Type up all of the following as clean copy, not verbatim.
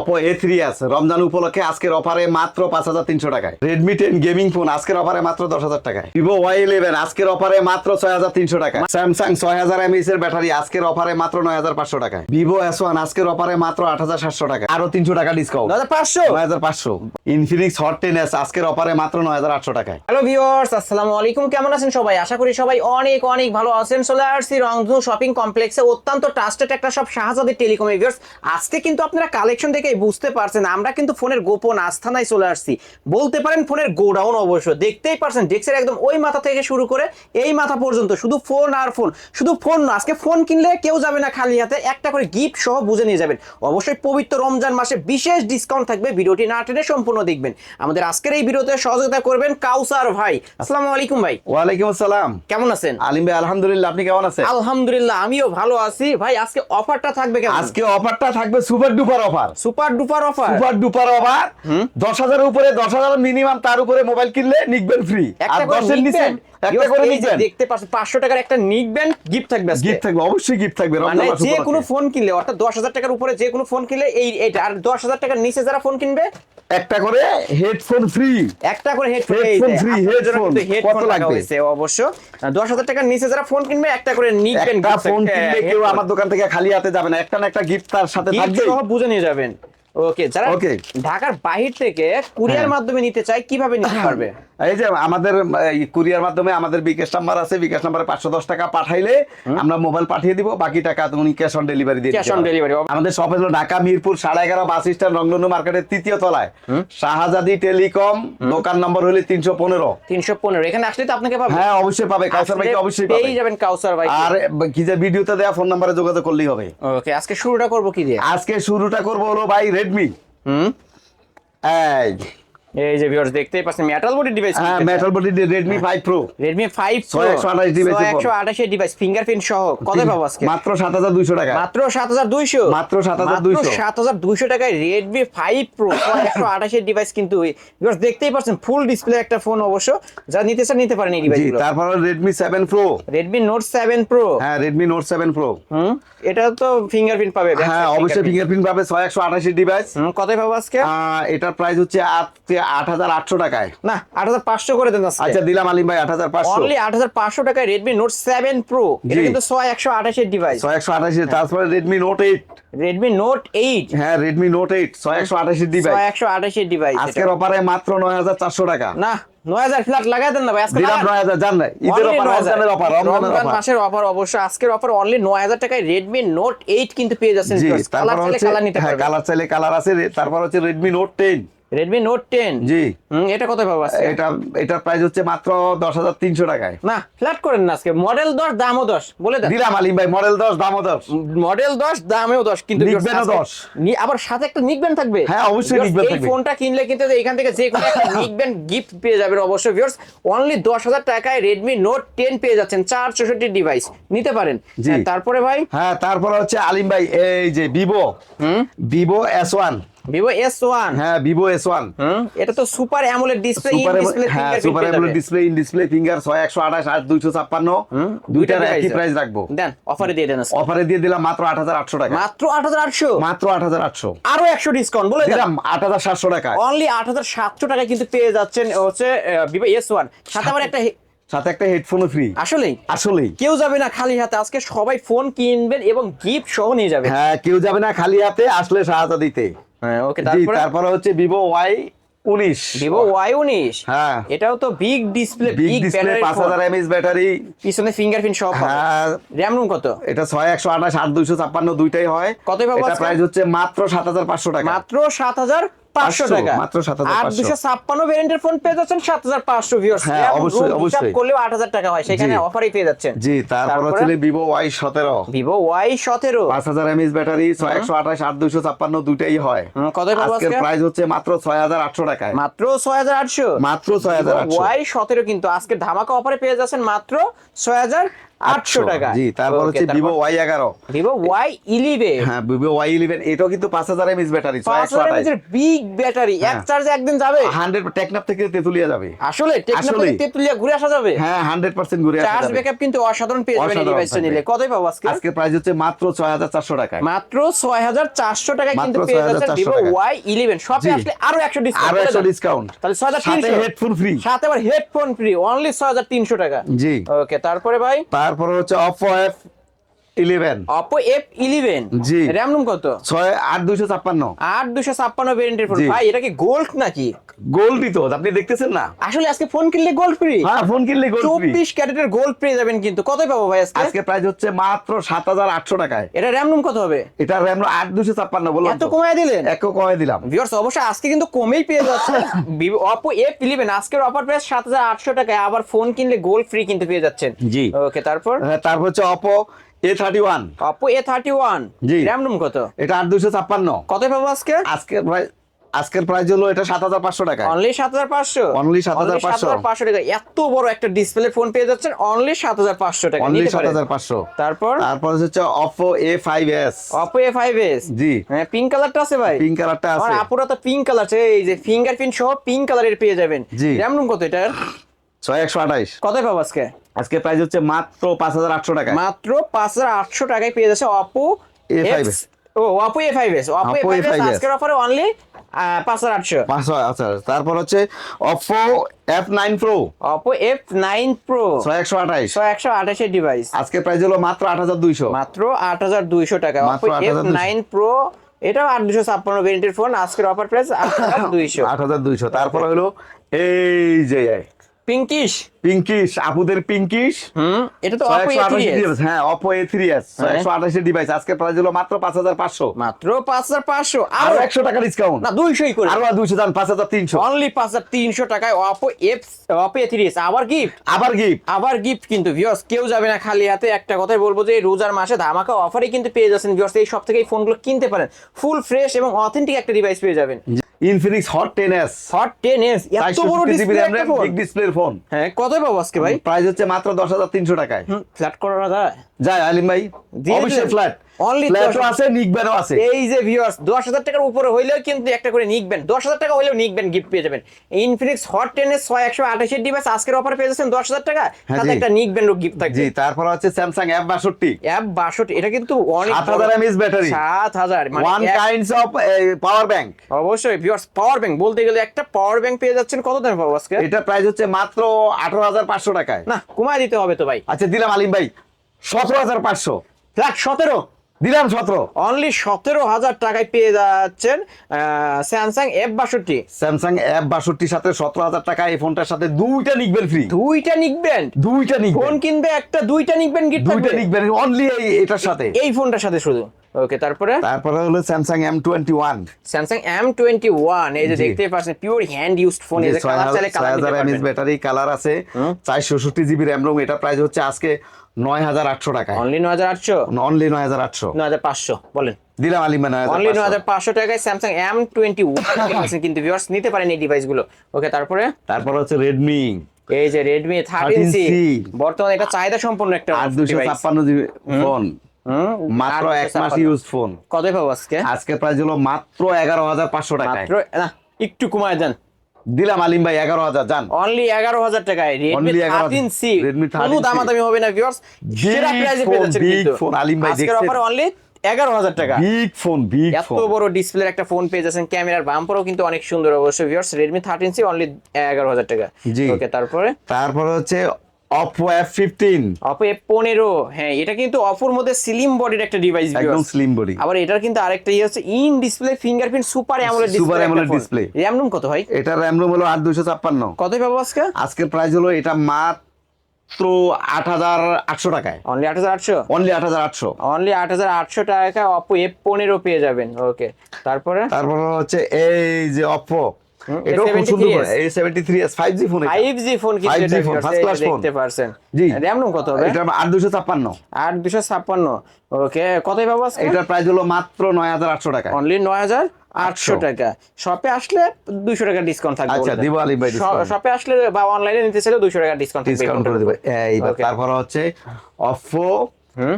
Oppo A3s Ramzan উপলক্ষে আজকের অফারে মাত্র 5300 টাকায়। Redmi 10 গেমিং ফোন আজকের অফারে মাত্র 10000 টাকায়। Vivo Y11 আজকের অফারে মাত্র 6300 টাকায়। Samsung 6000 mAh এর ব্যাটারি আজকের অফারে মাত্র 9500 টাকায়। Vivo S1 আজকের অফারে মাত্র 8700 টাকায়, আরো 300 টাকা ডিসকাউন্ট। 9500 Infinix Hot 10s আজকের অফারে মাত্র 9800 টাকায়। হ্যালো ভিউয়ার্স, আসসালামু আলাইকুম। কেমন আছেন সবাই? আশা করি সবাই অনেক অনেক ভালো আছেন। চলে আসছি রংধনু শপিং কমপ্লেক্সে, অত্যন্ত ট্রাস্টেড একটা সব শাহজাদি টেলিকম। ভিউয়ার্স, আজকে কিন্তু আপনারা কালেকশন দেখেই বুঝতে পারছেন আমরা কিন্তু ফোনের গোপন আস্থানায় চলে আসছি, বলতে পারেন ফোনের গোডাউন। অবশ্য দেখতেই পারছেন ডেস্কের একদম ওই মাথা থেকে শুরু করে এই মাথা পর্যন্ত শুধু ফোন আর ফোন, শুধু ফোন না, আজকে ফোন কিনলে কেউ যাবে না খালি হাতে, একটা করে গিফট সহ বুঝে নিয়ে যাবেন। অবশ্যই পবিত্র রমজান মাসে বিশেষ ডিসকাউন্ট থাকবে, ভিডিওটি না টেনে সম্পূর্ণ দেখবেন। আমাদের আজকের এই ভিডিওতে সহযোগিতা করবেন কাউসার ভাই। আসসালামু আলাইকুম ভাই। ওয়ালাইকুম আসসালাম। কেমন আছেন? আলিম ভাই আলহামদুলিল্লাহ, আপনি কেমন আছেন? আলহামদুলিল্লাহ, আমিও ভালো আছি ভাই। আজকে অফারটা থাকবে কেমন? আজকে অফারটা থাকবে super duper offer. Super duper offer, super duper offer. 10,000 এর উপরে 10,000 মিনিমাম, তার উপরে মোবাইল কিনলে নিকবেন ফ্রি। আর 10 এর নিচে একটা করে নিবেন। দেখতে পাচ্ছেন 500 টাকার একটা নিকবেন গিফট থাকবে আজকে। গিফট থাকবে, অবশ্যই গিফট থাকবে। মানে যে কোনো ফোন কিনলে, অর্থাৎ 10,000 টাকার উপরে যে কোনো ফোন কিনলে এইটা, আর 10,000 টাকার নিচে যারা ফোন কিনবে একটা করে হেডফোন ফ্রি। একটা করে হেডফোন ফ্রি। হেডফোন কত লাগবে? অবশ্য 10,000 টাকার নিচে যারা ফোন কিনবে একটা করে নিকবেন গিফট। ফোন কিনলে কেউ আমার দোকান থেকে খালি হাতে যাবে না, একটা না একটা গিফট তার সাথে থাকবে, সব বুঝে নিয়ে যাবেন। ওকে, যারা ঢাকার বাহির থেকে কুরিয়ার মাধ্যমে নিতে চায় কিভাবে নিতে পারবে? এই যে আমাদের কুরিয়ার মাধ্যমে আমাদের বিকাশ নাম্বার আছে, বিকাশ নাম্বারে 510 টাকা পাঠাইলে আমরা মোবাইল পাঠিয়ে দিব, বাকি টাকা তুমি ক্যাশ অন ডেলিভারি দিয়ে দিতে ক্যাশ অন ডেলিভারি। আমাদের শপ হলো ঢাকা মিরপুর 11.5 বাস স্ট্যান্ড, রংধনু মার্কেটের 3য় তলায়, শাহজাদি টেলিকম, দোকান নম্বর হলো 315। এখানে আসলে তো আপনাকে পাবেন। হ্যাঁ অবশ্যই পাবে, কাউসার ভাইকে অবশ্যই পাবে, পেয়ে যাবেন কাউসার ভাই। আর কি যে ভিডিওতে দেয়া ফোন নম্বরে যোগাযোগ করলেই হবে। ওকে, আজকে শুরুটা করব কি দিয়ে? আজকে শুরুটা করব হলো ভাই রেডমি। এই যে ভিউয়ার্স দেখতেই পাচ্ছেন মেটাল বডি ডিভাইস। হ্যাঁ, metal body Redmi 5 Pro। Redmi 5 Pro 128 device, 128 এর ডিভাইস ফিঙ্গারপ্রিন্ট সহ কত পাবো আজকে? মাত্র 7200 টাকা। মাত্র 7200। মাত্র 7200। 7200 টাকায় Redmi 5 Pro 128 এর ডিভাইস। কিন্তু ভিউয়ার্স দেখতেই পাচ্ছেন ফুল ডিসপ্লে একটা ফোন। অবশ্য যারা নিতে চান নিতে পারেন এই ডিভাইসগুলো। তারপর Redmi 7 Pro। Redmi Note 7 Pro। হ্যাঁ, Redmi Note 7 Pro। এটা তো ফিঙ্গারপ্রিন্ট পাবে। হ্যাঁ অবশ্যই ফিঙ্গারপ্রিন্ট পাবে। 128 এর ডিভাইস। কত পাবো আজকে? এটার প্রাইস হচ্ছে 8800 টাকায়। না, 8500 করে দেন আজকে। আচ্ছা দিলাম আলিম ভাই 8500। অনলি 8500 টাকায় Redmi Note 7 Pro। এটা কিন্তু 128 এর ডিভাইস। 128 এর। তারপর Redmi Note 8। Redmi Note 8। হ্যাঁ, Redmi Note 8 128 এর ডিভাইস। 128 এর ডিভাইস। আজকের অফারে মাত্র 9400 টাকা। না, 9000 ফ্ল্যাট লাগাই দেন না ভাই আজকে। দিলাম 9000, জান না ঈদের অফার, রমজানের অফার, রমজান মাসের অফার। অবশ্য আজকের অফার অনলি 9000 টাকায় Redmi Note 8 কিন্তু পেয়ে যাচ্ছেন। কালার চাইলে কালার নিতে পারবেন। কালার চাইলে কালার আছে। তারপর হচ্ছে Redmi Note 10। Redmi Note 10। জি। এটা কত পাবো আজকে? এটার প্রাইস হচ্ছে মাত্র 10300 টাকায়। না, ফ্ল্যাট করেন না আজকে। মডেল 10 দামও 10 বলে দেন। দিলাম আলিম ভাই, মডেল 10 দামও 10। মডেল 10 দামেও 10, কিন্তু নিকবেনও 10। আবার সাথে একটা নিকবেন থাকবে। হ্যাঁ অবশ্যই নিকবেন থাকবে। এই ফোনটা কিনলে কিন্তু এখান থেকে যে কোনো একটা নিকবেন গিফট পেয়ে যাবেন। অবশ্যই ভিউয়ার্স, অনলি 10000 টাকায় Redmi Note 10 পেয়ে যাচ্ছেন। 464 ডিভাইস নিতে পারেন। তারপরে ভাই, হ্যাঁ তারপরে হচ্ছে আলিম ভাই এই যে Vivo S1। Vivo S1। হ্যাঁ, Vivo S1। এটা তো super AMOLED display, in display fingerprint. Super AMOLED display, in display finger. 128 আর 256 দুইটার একই প্রাইস রাখবো। দেন অফারে দিয়ে দেন আজকে। অফারে দিয়ে দিলাম মাত্র 8800 টাকা। মাত্র 8800। মাত্র 8800। আরো 100 ডিসকাউন্ট বলে দিলাম 8700 টাকা। অনলি 8700 টাকায় কিন্তু পেয়ে যাচ্ছেন হচ্ছে Vivo S1। সাথে আবার সাথে একটা হেডফোনও ফ্রি। আসলেই কেউ যাবে না খালি হাতে। আজকে সবাই ফোন কিনবেন এবং গিফট সহ নিয়ে যাবে। হ্যাঁ, কেউ যাবে না খালি হাতে, আসলে সাহায্য দিতে। হ্যাঁ ওকে। তারপরে হচ্ছে Vivo Y19। Vivo Y19। হ্যাঁ, এটাও তো big display, big display, 5000 mAh battery, পিছনে ফিঙ্গারপ্রিন্ট সহ। হ্যাঁ, র‍্যাম রুম কত? এটা 128 আর 256 দুইটাই হয়। কত পাবো? এটা প্রাইস হচ্ছে মাত্র 7500 টাকা। মাত্র 7500 টাকা। মাত্র 7500। আর 256 ভেরিয়েন্টের ফোন পেয়ে যাচ্ছেন 7500 ভিউয়ার্স। হ্যাঁ অবশ্যই হিসাব করলেও 8000 টাকা হয়, সেখানে অফারই পেয়ে যাচ্ছেন। জি। তারপর হচ্ছে Vivo Y17। Vivo Y17 5000 mAh battery, 128 আর 256 দুইটাই হয়। কত পাবো আজকে? আজকের প্রাইস হচ্ছে মাত্র 6800 টাকায়। মাত্র 6800। মাত্র 6800। Y17 কিন্তু আজকে ধামাকা অফারে পেয়ে যাচ্ছেন মাত্র 6800 800 টাকা। জি, তারপর Okay, হচ্ছে ভিভো Y11। ভিভো Y11 হ্যাঁ, ভিভো Y11 এটাও কিন্তু 5000 mAh ব্যাটারি, 5000 mAh এর বিগ ব্যাটারি, এক হ্যাঁ। চার্জে একদিন যাবে। 100 টেকনাফ থেকে তেতুলিয়া যাবে। আসলে টেকনাফ থেকে আসলেই। তেতুলিয়া ঘুরে আসা যাবে। হ্যাঁ, 100% ঘুরে আসা চার্জ যাবে। ব্যাকআপ কিন্তু অসাধারণ পেয়ে যাবেন এই অসাধারণ ডিভাইসটা থাকবে। নিলে। কতই পাবো আজকে? আজকের প্রাইস হচ্ছে মাত্র 6400 টাকায়। মাত্র 6400 টাকায় কিন্তু মাত্র পেয়ে যাচ্ছেন 6400 ভিভো টাকায়। Y11 শপে জি। আসলে আরো 100 ডিসকাউন্ট। আরো 100 ডিসকাউন্ট, তাহলে সাথে 6300 হেডফোন ফ্রি। সাথে আবার হেডফোন ফ্রি, অনলি 6300 টাকা। জি। ওকে, তারপরে ভাই তারপরে হচ্ছে Oppo F11। Oppo F11 জি। র‍্যাম রুম কত? 8256। 8256 ভেরিয়েন্টের ফোন। জি। ভাই এটা কি গোল্ড নাকি? গোল্ডই তো, আপনি দেখতেছেন না? আসলে আজকে ফোন কিনলে গোল্ড ফ্রি? হ্যাঁ, ফোন কিনলে গোল্ড ফ্রি। 24 ক্যারেটের গোল্ড পেয়ে যাবেন কিন্তু। কতই পাবো ভাই আজকে? আজকে প্রাইস হচ্ছে মাত্র 7800 টাকায়। এটা র‍্যাম রুম কত হবে? এটা র‍্যাম 8256 বললাম এত তো। কমায় দিলেন? একটু কমায় দিলাম। ভিউয়ার্স অবশ্যই আজকে কিন্তু কমেই পেয়ে যাচ্ছে Oppo F11 আজকের অফার প্রাইস 7800 টাকায়, আবার ফোন কিনলে গোল্ড ফ্রি কিন্তু পেয়ে যাচ্ছেন। জি। ওকে, তারপর হ্যাঁ, তারপর হচ্ছে Oppo A31। Oppo A31 জি। র‍্যাম রুম কত? এটা 8256। কতই পাবো আজকে? আজকের প্রাইস হলো এটা 7500 টাকা। অনলি 7500। Only 7500 7500 টাকা এত বড় একটা ডিসপ্লে ফোন পেয়ে যাচ্ছেন অনলি 7500 টাকা অনলি নিতে পারেন। 7500। তারপর তারপর হচ্ছে Oppo A5s। Oppo A5s। জি। হ্যাঁ, পিঙ্ক কালারটা আছে ভাই। পিঙ্ক কালারটা আমার আছে। আপুরা তো পিঙ্ক কালার আছে, এই যে ফিঙ্গারপ্রিন্ট সহ পিঙ্ক কালারের পেয়ে যাবেন। জি। র‍্যাম রুম কত এটার? 6128। কতই পাবো আজকে? আজকে প্রাইস হচ্ছে মাত্র 5800 টাকা। মাত্র 5800 টাকায় পেয়ে যাচ্ছে Oppo A5s। Oppo A5s। Oppo Oppo A5s A5s আজকের অফারে অনলি 5800। 500। আচ্ছা, তারপর হচ্ছে Oppo F9 Pro। Oppo F9 Pro 6128। 128 এর ডিভাইস আজকে প্রাইস হলো মাত্র 8200। মাত্র 8200 টাকা। মাত্র Oppo 8200 F9 Pro এটাও 8256 ভেরিয়েন্টের ফোন, আজকের অফার প্রাইস 8200। 8200। তারপর হলো এই যে পিঙ্কিশ। পিঙ্কিশ, আপুদের পিঙ্কিশ। এটা তো Oppo 128 A3s। ডিভাইস। হ্যাঁ, Oppo A3s 128 এর ডিভাইস। আজকে প্রাইস হলো মাত্র 5500। মাত্র 5500। আরো 100 টাকা ডিসকাউন্ট। না 200ই করে। আরো 200 দাম, 5300। অনলি 5300 টাকায় Oppo A3s। আবার গিফট কিন্তু ভিউয়ার্স কেউ যাবে না খালি হাতে। একটা কথাই বলবো যে এই রোজার মাসে ধামাকা অফারে কিন্তু পেয়ে যাচ্ছেন ভিউয়ার্স। এই সব থেকে এই ফোনগুলো কিনতে পারেন, ফুল ফ্রেশ এবং অথেন্টিক একটা ডিভাইস পেয়ে যাবেন। Infinix Hot 10s। Hot 10s এত বড় 4GB ডিসপ্লে RAM, একটা ফোন। বিগ ডিসপ্লের ফোন। হ্যাঁ, কতই পাবো আজকে ভাই? প্রাইস হচ্ছে মাত্র 10300 টাকায়। ফ্ল্যাট করা যায়? যায় আলিম ভাই, দিয়ে অবশ্যই দিলেন। ফ্ল্যাট। Only ফ্ল্যাটও 10,000 আছে, নিকবেনও আছে। এই যে ভিউয়ার্স 10000 টাকার উপরে হইলেও কিন্তু একটা করে নিকবেন, 10000 টাকা হইলেও নিকবেন গিফট পেয়ে যাবেন। Infinix Hot 10s 128 এর ডিভাইস আজকের অফারে পেয়ে যাচ্ছেন 10000 টাকা, হ্যাঁ, সাথে জি। একটা নিকবেন গিফট থাকবে। জি, তারপর হচ্ছে Samsung F62। F62 এটা কিন্তু অনেক 7000 mAh ব্যাটারি। 7000 মানে one kinds of power bank. অবশ্যই ভিউয়ার্স পাওয়ার ব্যাংক বলতে গেলে একটা পাওয়ার ব্যাংক পেয়ে যাচ্ছেন কত দামে পাবো আজকে? এটা প্রাইস হচ্ছে মাত্র 18500 টাকায়। না কমায় দিতে হবে তো ভাই। আচ্ছা, দিলাম আলিম ভাই 17500। ফ্ল্যাট 17 দিলাম 17। অনলি 17000 টাকায় পেয়ে যাচ্ছেন স্যামসাং F62। স্যামসাং F62 সাথে 17000 টাকা। এই ফোনটার সাথে দুইটা নিকবেন ফ্রি। দুইটা নিকবেন, দুইটা ফোন নিকবেন, কিনবে একটা দুইটা নিকবেন গিফট দুইটা থাকবে নিকবেন অনলি এটার সাথে। এই ফোনটার সাথে শুধু। ওকে, তারপরে হলো স্যামসাং M21। স্যামসাং M21 এই যে জি। দেখতে পাচ্ছেন পিওর হ্যান্ড ইউজড ফোন। এই যে কালার চাইলে কালার নিতে 6000 mAh পারবেন। ব্যাটারি, কালার আছে, 464GB RAM ROM। এটা প্রাইস হচ্ছে আজকে 9800 টাকায়। অনলি 9800। অনলি 9800। 9500 বলেন। দিলাম আলিম ভাই অনলি 9500। 9500 টাকায় স্যামসাং M21 কিনছেন কিন্তু ভিউয়ার্স নিতে পারেন এই ডিভাইসগুলো। ওকে, তারপর হচ্ছে Redmi এই যে Redmi 13C 13C বর্তমানে এটা চাহিদা সম্পন্ন একটা ডিভাইস। 8256GB ফোন, মাত্র 1 মাস ইউজ ফোন। কতই পাবো আজকে? আজকের প্রাইস হলো মাত্র 11500 টাকায়। মাত্র না একটু কমায় দেন। দিলাম আলিম ভাই 11000। জান অনলি 11000 টাকায় Redmi Only 11,000 13C। Redmi কোনো 13C দামাদামি হবে না ভিউয়ার্স, সেরা প্রাইসে পেয়ে যাচ্ছেন বিগ কিন্তু। ফোন আলিম ভাই আজকের দেখছেন, অফারে অনলি 11000 টাকা। বিগ ফোন, বিগ এত ফোন। বড় ডিসপ্লের একটা ফোন পেয়ে যাচ্ছেন, ক্যামেরার বাম্পারও কিন্তু অনেক সুন্দর অবশ্যই ভিউয়ার্স। Redmi 13C অনলি 11000 টাকা। জি। ওকে, তারপরে হচ্ছে Oppo F15। Oppo F15 হ্যাঁ, এটা কিন্তু Oppoর মধ্যে স্লিম বডির একটা ডিভাইস একদম ভিউয়ার্স। Slim body. আবার এটার কিন্তু আরেকটা হচ্ছে in display fingerprint super AMOLED Super display. AMOLED display। RAM room কত ভাই? এটা RAM ROM হলো 8256। কতই পাবো আজকে? আজকের প্রাইস হলো এটা মাত্র 8800 টাকায়। অনলি 8800। অনলি 8800। অনলি 8800 টাকায় Oppo F15 পেয়ে যাবেন। ওকে, তারপর হচ্ছে এই যে Oppo, এটাও খুব সুন্দর phone. A73s 5G phone. 5G phone কিন্তু 5G এটা ফোন, viewers, first এই class যে ফোন। দেখতে পারছেন। জি। র‍্যাম রুম কত হবে? এটা 8256। 8256। ওকে, কতই পাবো আজকে? এটার প্রাইস হলো মাত্র 9800 টাকা। অনলি 800 টাকা। শপে আসলে 200 টাকা ডিসকাউন্ট থাকবে। আচ্ছা, দিব আলিম ভাই ডিসকাউন্ট। শপে আসলে বা অনলাইনে নিতে চাইলে 200 টাকা ডিসকাউন্ট থাকবে। ডিসকাউন্ট করে দিবে। এইবার Okay. তারপর হচ্ছে Oppo হুম,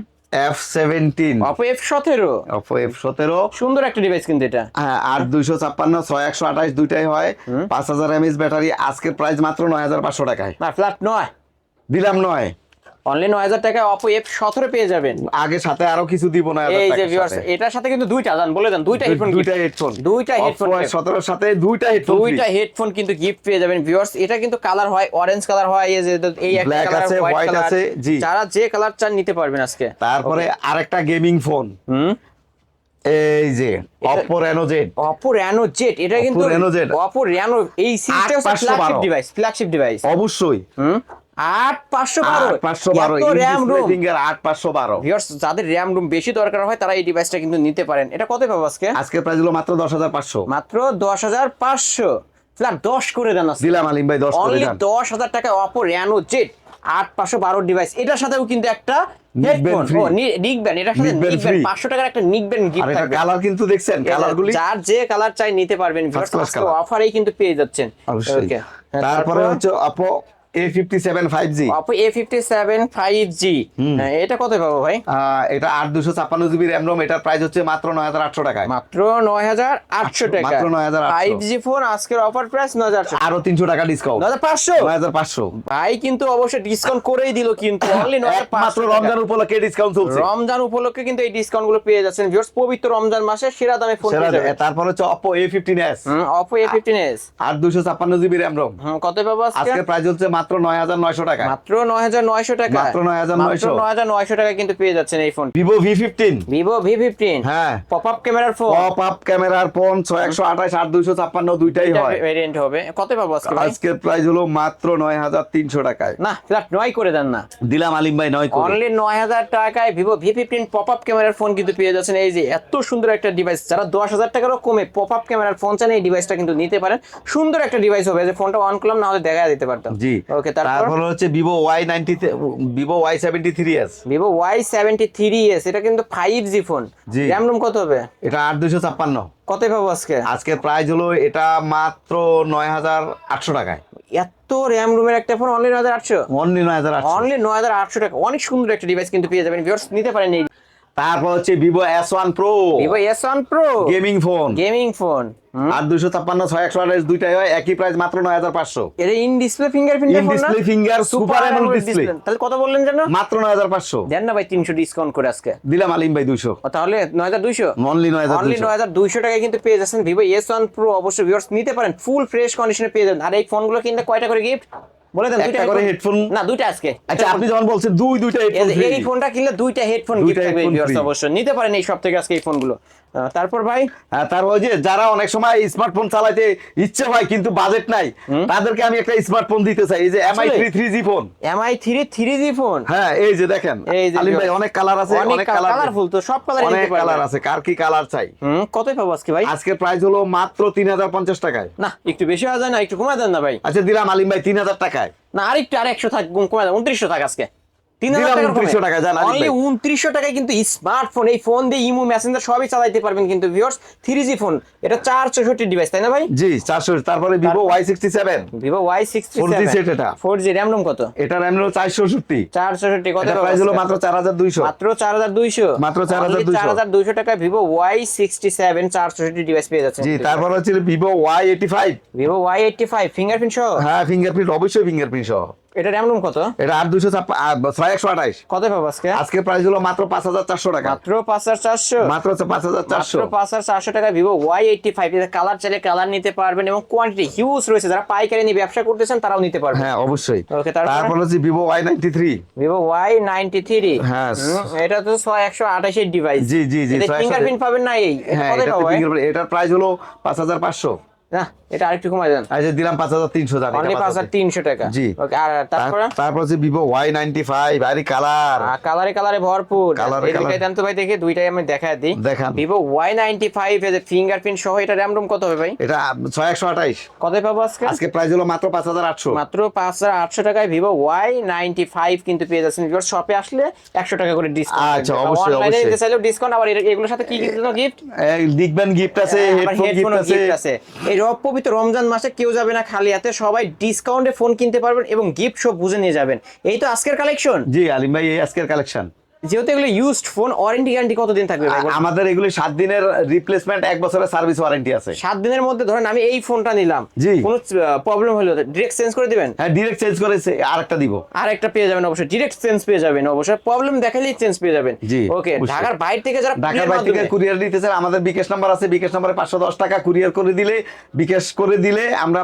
F17, Oppo F17 Oppo F17, সুন্দর একটা ডিভাইস কিন্তু এটা। হ্যাঁ 8256 6128 দুইটাই হয়, 5000 mAh ব্যাটারি। আজকের প্রাইস মাত্র 9500 টাকায়। না ফ্ল্যাট নয়, দিলাম 9, অনলি 9000 টাকায় Oppo F17 পেয়ে যাবেন। আগে সাথে আরো কিছু দিব না। এই যে ভিউয়ার্স, এটার সাথে কিন্তু দুইটা জান বলে দেন, দুইটা হেডফোন, দুইটা হেডফোন, দুইটা হেডফোন, Oppo F17 সাথে দুইটা হেডফোন, দুইটা হেডফোন কিন্তু গিফট পেয়ে যাবেন ভিউয়ার্স। এটা কিন্তু কালার হয় অরেঞ্জ কালার হয়, এই যে এই একটা Black কালার, আছে, হোয়াইট white কালার আছে, জি। যারা যে কালার চান নিতে পারবেন আজকে। তারপরে আরেকটা গেমিং ফোন, হুম, এই যে Oppo Reno Z, Oppo Reno Z, এটা কিন্তু Reno Z, Oppo Reno এই সিরিজটা হচ্ছে 8512 ফ্ল্যাগশিপ ডিভাইস, ফ্ল্যাগশিপ ডিভাইস। অবশ্যই 8512 8512 এত RAM display ROM finger 8512। Viewers, যাদের RAM রোম বেশি দরকার হয় তারা এই ডিভাইসটা কিন্তু নিতে পারেন। এটা কত পাবো আজকে? আজকের প্রাইস হলো মাত্র 10500। মাত্র 10500, ফ্ল্যাট 10 করে দেন আজকে। দিলাম আলিম ভাই 10 করে অনলি দেন। 10000 টাকায় Oppo Reno Z 8512 ডিভাইস। এটার সাথেও কিন্তু একটা Neckband হেডফোন, free। ও নিকব্যান্ড, এটার সাথে Neckband নিকব্যান্ড free। 500 টাকার একটা নিকব্যান্ড আর গিফট এটা থাকবে। কালার কিন্তু দেখছেন, কালারগুলি যার যে কালার চাই নিতে পারবেন ভিউয়ার্স, class আজকে color। অফারেই কিন্তু পেয়ে যাচ্ছেন। অবশ্যই। ওকে, তারপরে হচ্ছে Oppo A57 5G, Oppo A57 5G, এটা কত পাবো ভাই? এটা 8256 জিবি র্যাম রোম। এটার প্রাইস হচ্ছে মাত্র 9800 টাকায়। মাত্র 9800 টাকা। মাত্র 9800। 5G ফোন আজকের অফার প্রাইস 9800, আরো 300 টাকা ডিসকাউন্ট, 9500। 9500। ভাই কিন্তু অবশ্যই ডিসকাউন্ট করেই দিল কিন্তু, অনলি মাত্র 9500 রমজান উপলক্ষে ডিসকাউন্ট চলছে। রমজান উপলক্ষে কিন্তু এই ডিসকাউন্ট গুলো পেয়ে যাচ্ছেন ভিউয়ার্স। পবিত্র রমজান মাসে সেরা দামে ফোন পেয়ে যাবেন। তারপর হচ্ছে Oppo A15s, Oppo A15s, 8256 GB RAM ROM. কত পাবো আজকে? আজকের প্রাইস হচ্ছে মাত্র 9900 টাকা। মাত্র 9900 টাকা। মাত্র 9900। 9900 টাকা কিন্তু পেয়ে যাচ্ছেন এই phone. Vivo V15, Vivo V15, হ্যাঁ পপ আপ ক্যামেরার ফোন, পপ আপ ক্যামেরার ফোন 6128 8256 দুইটাই হয়। ভেরিয়েন্ট হবে। কত পাবো আজকে ভাই? আজকের প্রাইস হলো মাত্র 9300 টাকায়। না ফ্ল্যাট 9 করে দেন না, দিলাম আলিম ভাই 9 করে। অনলি 9000 টাকায় Vivo V15 পপ আপ ক্যামেরার ফোন কিন্তু পেয়ে যাচ্ছেন। এই যে এত সুন্দর একটা ডিভাইস, যারা 10000 টাকারও কমে পপ আপ ক্যামেরার ফোন চান এই ডিভাইসটা কিন্তু নিতে পারেন। সুন্দর একটা ডিভাইস হবে, যে ফোনটা অন করলাম না হলে দেখা দিতে পারতাম। জি। ওকে, তারপর হচ্ছে Vivo Y73s, Vivo Y73s, এটা কিন্তু 5G ফোন। জি। RAM রোম কত হবে? এটা 8256। কত পাবো আজকে? আজকের প্রাইস হলো এটা মাত্র 9800 টাকায়। এত RAM রোমের একটা ফোন অনলি 9800, অনলি 9800। অনলি 9800 টাকা। অনেক সুন্দর একটা ডিভাইস কিন্তু পেয়ে যাবেন ভিউয়ার্স, নিতে পারেন এই তারপর হচ্ছে Vivo S1 Pro, Vivo S1 Pro gaming phone, gaming phone. 8256 6128 দুইটাই হয়, একই প্রাইস মাত্র 9500। এটা ইন ডিসপ্লে ফিঙ্গারপ্রিন্টের ফোন না? Display finger super AMOLED display. তাহলে কত বললেন জানো? মাত্র 9500। দেন না ভাই 300 ডিসকাউন্ট করে আজকে। দিলাম আলিম ভাই 200। তাহলে 9200, অনলি অনলি 9200। 9200 টাকায় কিন্তু পেয়ে যাচ্ছেন Vivo S1 Pro। অবশ্যই ভিউয়ার্স নিতে পারেন, ফুল ফ্রেশ কন্ডিশনে পেয়ে যাবেন। আর এই ফোনগুলো কিনতে কয়টা করে গিফট বলে দেন? একটা করে হেডফোন। না, দুইটা আজকে। আচ্ছা, আপনি যখন বলছেন দুইটা হেডফোন ফ্রি, এই ফোনটা কিনলে দুইটা হেডফোন দুইটা গিফট থাকবে headphone ভিউয়ার্স। free। অবশ্যই নিতে পারেন এই সব থেকে আজকে এই ফোনগুলো। তারপর ভাই তারপর ওই যে যারা অনেক সময় স্মার্টফোন চালাতে ইচ্ছে হয় কিন্তু বাজেট নাই, তাদেরকে আমি একটা স্মার্টফোন দিতে চাই। এই যে MI3 3G phone, MI3 3G phone. হ্যাঁ এই যে দেখেন এই যে আলিম ভাই, অনেক কালার আছে, অনেক কালারফুল, তো সব কালার অনেক নিতে পারবেন। কালার আছে, কার কি কালার চাই। কতই পাবো আজকে ভাই? আজকের প্রাইস হলো মাত্র 3050 টাকায়। না একটু বেশি হয়ে যায় না? একটু কমায় দেন না ভাই। আচ্ছা, দিলাম আলিম ভাই 3000 টাকায়। না আরেকটু, আর 100 থাক, কমায় দেন, 2900 টাকা আজকে। 3000 দিলাম টাকা 2900 টাকা, জান আলিম অনলি ভাই। 2900 টাকায় কিন্তু স্মার্টফোন, এই ফোন দিয়ে ইমো মেসেঞ্জার সবই চালাতে পারবেন কিন্তু ভিউয়ার্স। 3G ফোন, এটা 464 ডিভাইস, তাই না ভাই? জি 400। তারপরে Vivo Y67, Vivo Y67 4G set. এটা 4G RAM রোম কত? এটা RAM হলো 464। 464 কত? এটা প্রাইস হলো মাত্র 4200। মাত্র 4200। মাত্র 4200। 4200 টাকা Vivo Y67 464 ডিভাইস পেয়ে যাচ্ছেন। জি। তারপর হচ্ছে Vivo Y85, Vivo Y85 fingerprint সহ। হ্যাঁ ফিঙ্গারপ্রিন্ট, অবশ্যই ফিঙ্গারপ্রিন্ট সহ। এটা RAM রোম কত? এটা 8128। কত পাবো আজকে? আজকের প্রাইস হলো মাত্র 5400 টাকা। মাত্র 5400। মাত্র 5400। 5400 টাকা Vivo Y85। এর কালার চাইলে কালার নিতে পারবেন এবং কোয়ান্টিটি হিউজ রয়েছে, যারা পাইকারি নিয়ে ব্যবসা করতেছেন তারাও নিতে পারবেন। হ্যাঁ অবশ্যই। ওকে, তারপর হচ্ছে Vivo Y93, Vivo Y93। হ্যাঁ। এটা তো 128 এর ডিভাইস। জি জি জি। এটা ফিঙ্গারপ্রিন্ট পাবেন না এই? এটা হ্যাঁ, কত এটাতে পাবো ভাই? fingerprint। এটার প্রাইস হলো 5500। না এটা আরেকটু কমাই দেন, এই যে দিলাম 5300 টাকা, অনলি 5300 টাকা। জি। ওকে, আর তারপর হচ্ছে ভিভো Y95 আরে কালার, কালারে কালারে ভরপুর। কালারে এই দুইটাই কালার। দেন তো ভাই, দেখি দুইটাই আমি দেখায় দিই। দেখান। ভিভো Y95 এর ফিঙ্গারপ্রিন্ট সহ, এটা র‍্যাম রোম কত হবে ভাই? এটা 6128, কত পাবো আজকে? আজকে প্রাইস হলো মাত্র 5800, মাত্র 5800 টাকায় ভিভো Y95 কিন্তু পেয়ে যাচ্ছেন। ভিউয়ার শপে আসলে 100 টাকা করে ডিসকাউন্ট। আচ্ছা, অবশ্যই, অনলাইনে অবশ্যই। নিতে চাইলেও ডিসকাউন্ট, আবার এগুলোর সাথে কি গিফট? লিখবেন গিফট আছে, হেডফোন গিফট আছে। এই পবিত্র রমজান মাসে কেউ যাবে না খালি হাতে, সবাই ডিসকাউন্টে ফোন কিনতে পারবেন এবং গিফট সব বুঝে নিয়ে যাবেন। এই তো আজকের কালেকশন। জি আলিম ভাই, এই আজকের কালেকশন। যেহেতু এগুলো ইউজড ফোন, ওয়ারেন্টি গ্যারান্টি কতদিন থাকবে ভাই? আমাদের এগুলি 7 দিনের রিপ্লেসমেন্ট, 1 বছরের সার্ভিস ওয়ারেন্টি আছে। 7 দিনের মধ্যে ধরেন আমি এই ফোনটা নিলাম, জি। কোনো প্রবলেম হলো ডিরেক্ট চেঞ্জ করে দিবেন? হ্যাঁ, ডিরেক্ট চেঞ্জ করে আরেকটা দিব। আর একটা পেয়ে যাবেন অবশ্যই, ডিরেক্ট চেঞ্জ পেয়ে যাবেন অবশ্যই, প্রবলেম দেখালেই চেঞ্জ পেয়ে যাবেন। জি, ওকে, অবশ্যই। ঢাকার বাইরে থেকে যারা ঢাকার বাইরে থেকে কুরিয়ার দিতে চান, আমাদের বিকাশ নাম্বার আছে, বিকাশ নম্বরে 510 টাকা কুরিয়ার করে দিলে, বিকাশ করে দিলে আমরা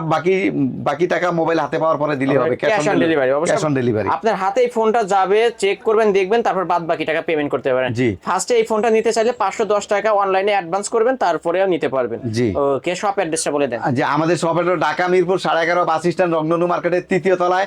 বাকি টাকা মোবাইল হাতে পাওয়ার পরে দিলে হবে। Cash on delivery, cash on delivery. আপনার হাতে এই ফোনটা যাবে, চেক করবেন, দেখবেন, তারপর বাদ বাকি টাকা পেমেন্ট করতে পারেন। জি। ফার্স্টে এই ফোনটা নিতে চাইলে 510 টাকা অনলাইনে অ্যাডভান্স করবেন, তারপরেও নিতে পারবেন। জি। ওকে, শপ অ্যাড্রেসটা বলে দেন। যে আমাদের শপ হলো ঢাকা মিরপুর 11.5 বাস স্ট্যান্ড, রংধনু মার্কেটের 3য় তলায়,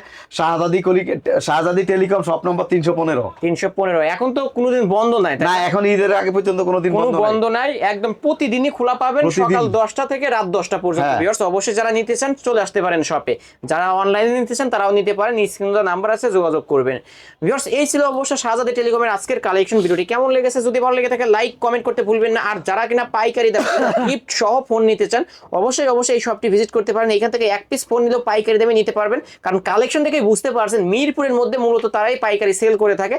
শাহজাদি টেলিকম, শপ নম্বর 315। 315। এখন তো কোনোদিন বন্ধ নাই, তাই না, না? এখন ঈদের আগে পর্যন্ত কোনোদিন কোনো বন্ধ বন্ধ নাই, একদম প্রতিদিনই খোলা পাবেন, প্রতিদিন। সকাল 10টা থেকে রাত 10টা পর্যন্ত। হ্যাঁ। ভিউয়ার্স অবশ্যই যারা নিতে চান চলে আসতে পারেন শপে, যারা অনলাইনে নিতে চান তারাও নিতে পারেন, স্ক্রিনে নাম্বার আছে, যোগাযোগ করবেন। ভিউয়ার্স এই ছিল অবশ্য শাহজাদি টেলিকমের আজকের কালেকশন। ভিডিওটি কেমন লেগেছে যদি ভালো লেগে থাকে লাইক কমেন্ট করতে ভুলবেন না। আর যারা কিনা পাইকারি দামে গিফট সহ ফোন নিতে চান অবশ্যই এই শপটি ভিজিট করতে পারেন। এখান থেকে এক পিস ফোন নিলেও পাইকারি দামে নিতে পারবেন, কারণ কালেকশন থেকে বুঝতে পারছেন মিরপুরের মধ্যে মূলত তারাই পাইকারি সেল করে থাকে।